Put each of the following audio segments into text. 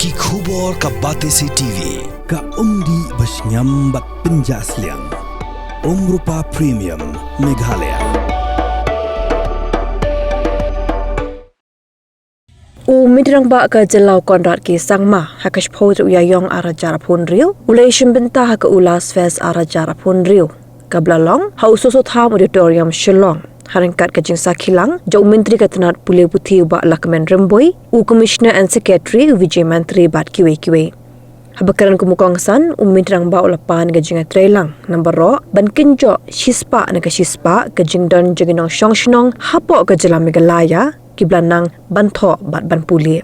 Ki khubor ka Batesi TV. Ka umdi basnyambat penjaslian. Rupa Premium Meghalaya. Midrang ba ka jelau konrat ki sangma hakash phod uyayong ara jarapun riu ulation benta haka Ullas fest ara jarapun riu kablalong hausoso tham auditorium Shong haringkat ka jingsa khilang jau menteri katanat pule puthi ba lakmen remboi commissioner and secretary vijay mantri bat kiwe habakaran kumukongsan midrang ba ulapan ka jinga trailang number ro ban kinjo shispa na ka shispa ka jingdon jaginong Shong hapo ka jela Meghalaya kiblanang ban Thoh bat ban puli.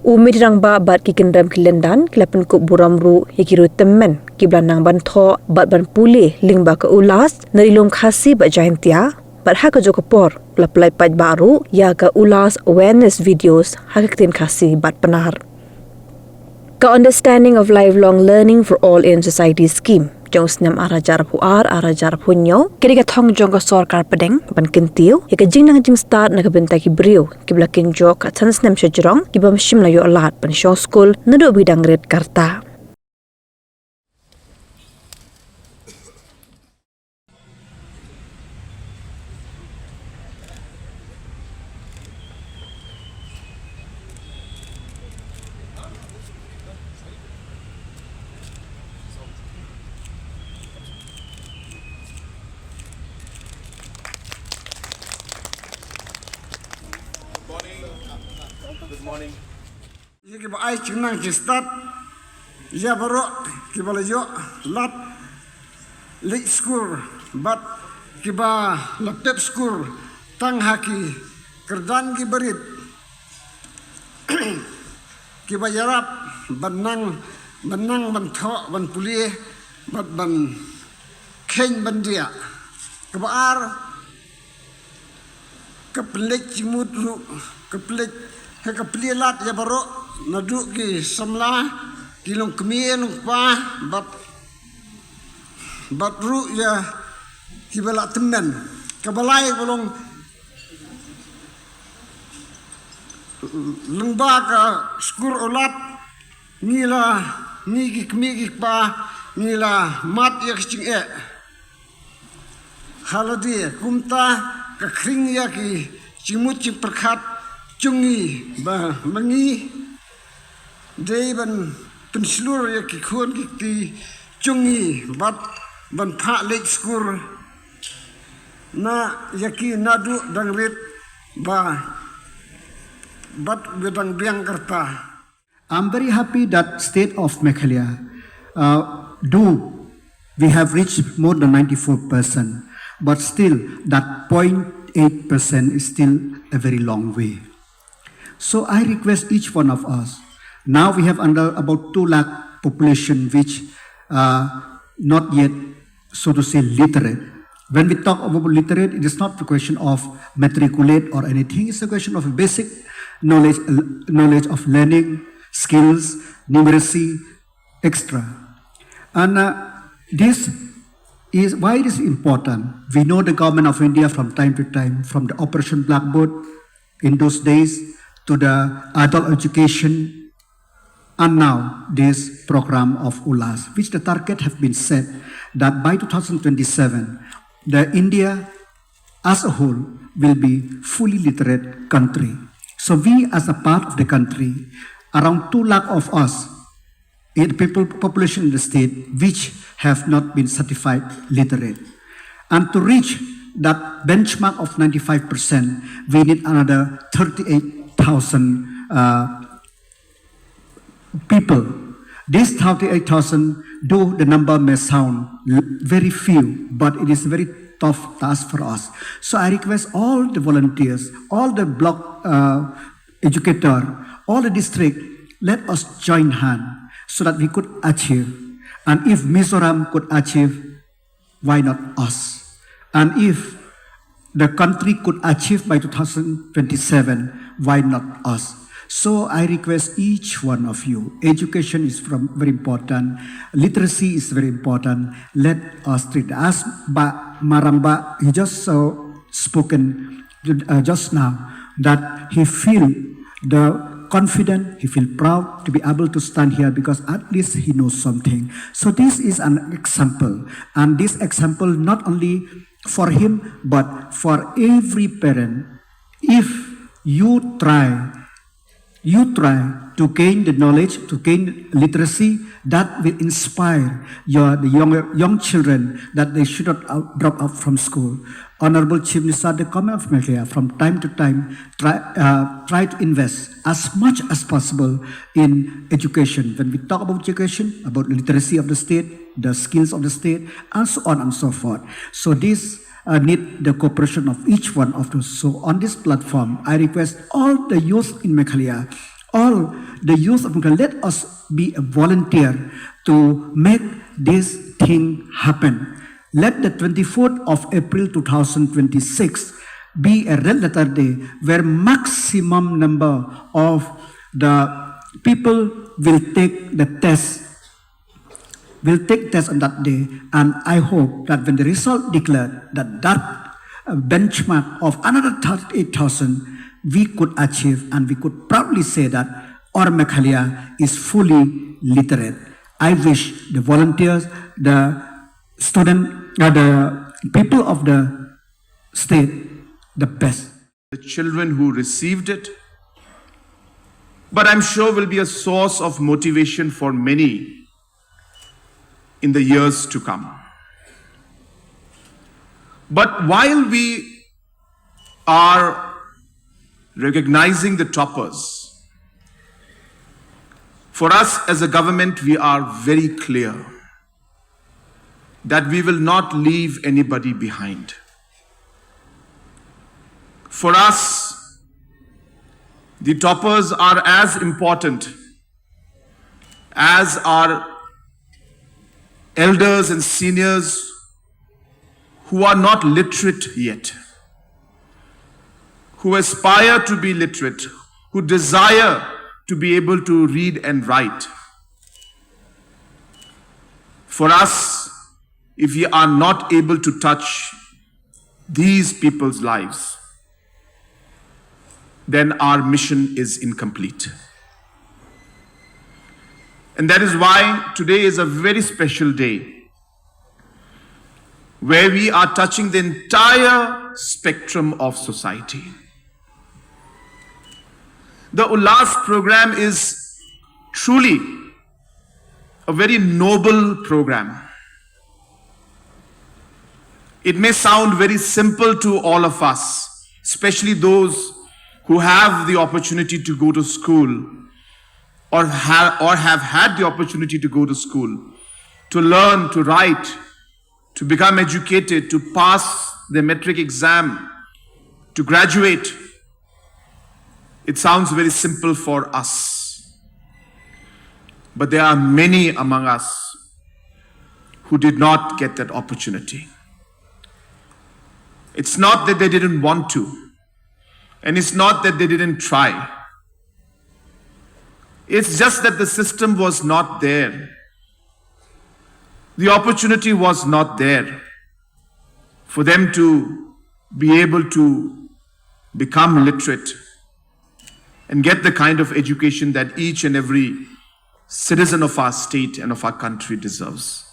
Midrang ba bat kikendam kilendan kilapan ko buramru yakiru Tymmen kiblanang ban Thoh bat ban puli Lyngba ke Ullas narilom khasi bat jahintia bat haka jokopor laplai paj baru ya ke Ullas awareness videos hakatin khasi bat penar. Ka understanding of lifelong learning for all in society scheme jong snam ara jarap hunyo kiri ka thong jong ka sarkar padeng ban kintiu ya ka jing nang jing start na ka benta ki brio ki blakin jo ka than snam shajrong ki bam shim la yo alat ban Shong Skul nado bidang red karta. Good morning. Ye ke ai chinang ki start ya baro ki bala yo lat late school but ki ba laptop school tang haki kerdan ki berit ki ba yarap banang ban Thoh ban puli bat ban khen ban dia ke ba ar ke pelik cimut ru ke pelik ke pelilat ya baro naduk ki samla ki long kemie long pa bat ru ya ki bala Tymmen ke balai bolong Lyngba ka Skul olat ngila ni ki kemie ki pa ngila mat ya kicing haladi kumta ka kring ya ki cimut ci perkhat Chungi ba mangi day ban penslur ya ki khon ki ti chungi bat ban pha late school na yaki nadu dangrit ba bat bedang biang karta. I'm very happy that state of Meghalaya we have reached more than 94%, but still that 0.8% is still a very long way. So I request each one of us. Now we have under about 2 lakh population which not yet, so to say, literate. When we talk about literate, it is not a question of matriculate or anything. It's a question of basic knowledge of learning, skills, numeracy, extra. And this is why it is important. We know the government of India from time to time, from the Operation Blackboard in those days, to the adult education, and now this program of Ullas, which the target have been set that by 2027, the India as a whole will be fully literate country. So we as a part of the country, around 2 lakh of us, population in the state, which have not been certified literate. And to reach that benchmark of 95%, we need another 38,000 people. These 38,000, though the number may sound very few, but it is a very tough task for us. So I request all the volunteers, all the block educator, all the district, let us join hand so that we could achieve. And if Mizoram could achieve, why not us? And if the country could achieve by 2027, why not us? So I request each one of you, education is very important, literacy is very important, let us treat as Maramba, he just spoken just now, that he feel the confident, he feels proud to be able to stand here because at least he knows something. So this is an example. And this example not only for him, but for every parent. If you try to gain the knowledge, to gain literacy, that will inspire the young children that they should not drop out from school. Honorable Chief Minister, the Government of Meghalaya, from time to time, try to invest as much as possible in education. When we talk about education, about literacy of the state, the skills of the state, and so on and so forth. So this need the cooperation of each one of us. So on this platform, I request all the youth in Meghalaya, all the youth of Meghalaya, let us be a volunteer to make this thing happen. Let the 24th of April 2026 be a red letter day where maximum number of the people will take the test. Will take test on that day, and I hope that when the result declared that benchmark of another 38,000 we could achieve, and we could proudly say that our Meghalaya is fully literate. I wish the volunteers, the the people of the state the best. The children who received it, but I'm sure will be a source of motivation for many in the years to come. But while we are recognizing the toppers, for us as a government, we are very clear that we will not leave anybody behind. For us, the toppers are as important as our elders and seniors who are not literate yet, who aspire to be literate, who desire to be able to read and write. For us, if we are not able to touch these people's lives, then our mission is incomplete. And that is why today is a very special day, where we are touching the entire spectrum of society. The Ullas program is truly a very noble program. It may sound very simple to all of us, especially those who have the opportunity to go to school or have had the opportunity to go to school, to learn, to write, to become educated, to pass the metric exam, to graduate. It sounds very simple for us. But there are many among us who did not get that opportunity. It's not that they didn't want to, and it's not that they didn't try. It's just that the system was not there. The opportunity was not there for them to be able to become literate and get the kind of education that each and every citizen of our state and of our country deserves.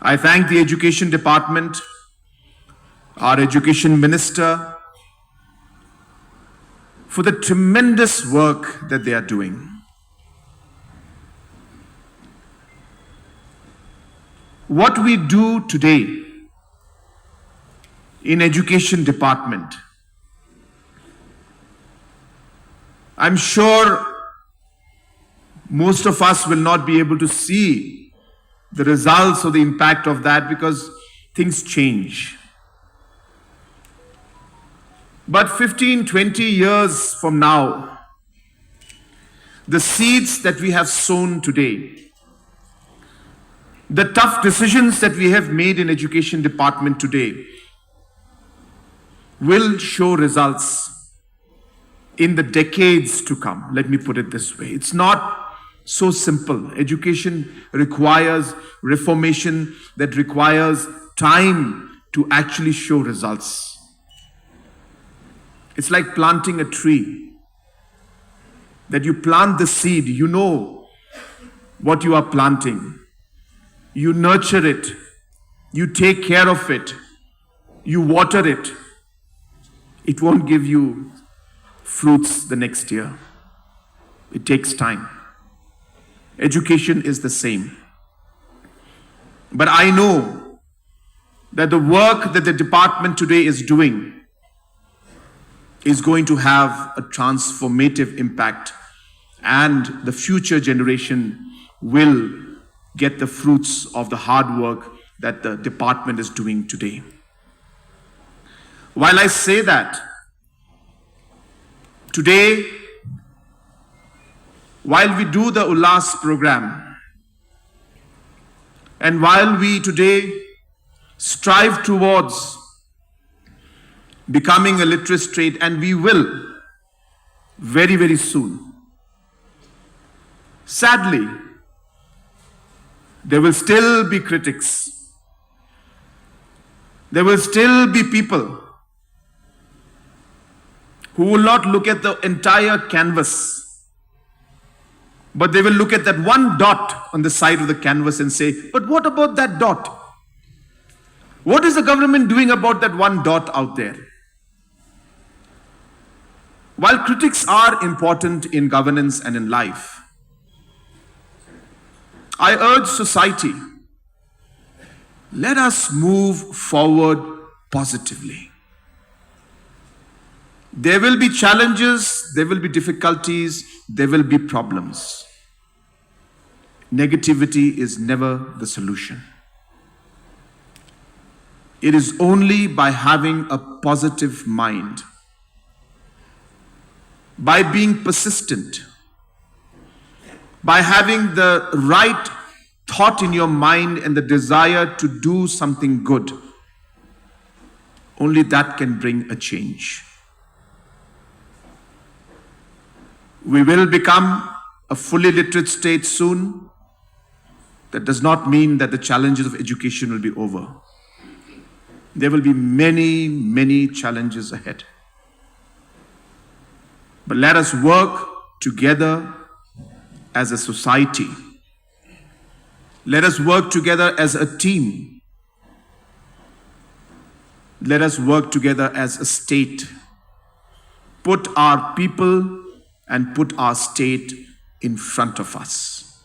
I thank the Education Department, our Education Minister, for the tremendous work that they are doing. What we do today in Education Department, I'm sure most of us will not be able to see the results or the impact of that because things change. But 15, 20 years from now, the seeds that we have sown today, the tough decisions that we have made in Education Department today will show results in the decades to come. Let me put it this way. It's not so simple. Education requires reformation that requires time to actually show results. It's like planting a tree. that you plant the seed, you know what you are planting. You nurture it, you take care of it, you water it. It won't give you fruits the next year. It takes time. Education is the same. But I know that the work that the department today is doing is going to have a transformative impact, and the future generation will get the fruits of the hard work that the department is doing today. While I say that, today, while we do the Ullas program, and while we today strive towards becoming a literate state, and we will very, very soon, sadly, there will still be critics. There will still be people who will not look at the entire canvas, but they will look at that one dot on the side of the canvas and say, but what about that dot? What is the government doing about that one dot out there? While critics are important in governance and in life, I urge society, let us move forward positively. There will be challenges, there will be difficulties, there will be problems. Negativity is never the solution. It is only by having a positive mind, by being persistent, by having the right thought in your mind and the desire to do something good, only that can bring a change. We will become a fully literate state soon. That does not mean that the challenges of education will be over. There will be many, many challenges ahead. But let us work together as a society. Let us work together as a team. Let us work together as a state. Put our people and put our state in front of us.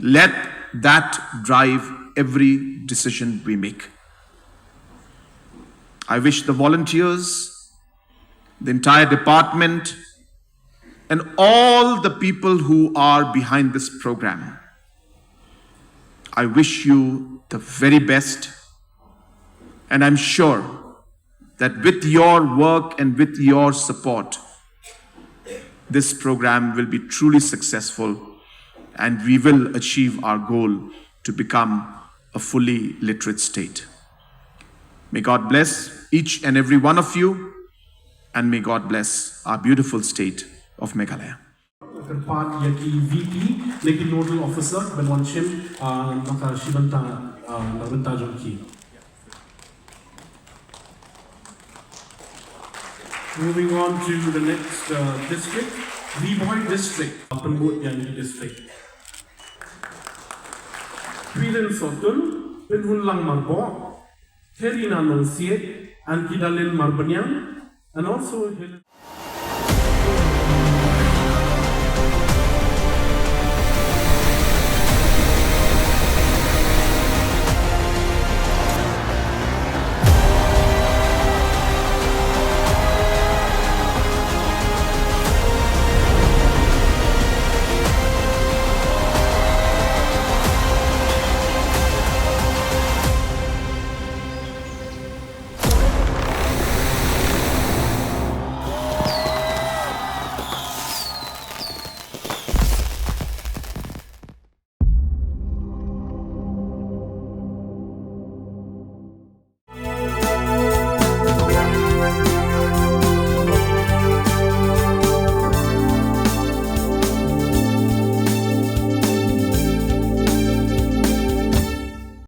Let that drive every decision we make. I wish the volunteers, the entire department, and all the people who are behind this program, I wish you the very best, and I'm sure that with your work and with your support, this program will be truly successful and we will achieve our goal to become a fully literate state. May God bless each and every one of you, and may God bless our beautiful state of Meghalaya. Part yaki VP, leki nodal officer, Benwan Shim, Naka Shibanta, Lajong ki. Moving on to the next district, Lyngba district, Penbut Yangi district. Twiden Sotun, Penhun Lang Marbo, Terina Nonsiet, and Kidalin Marbanyang, and also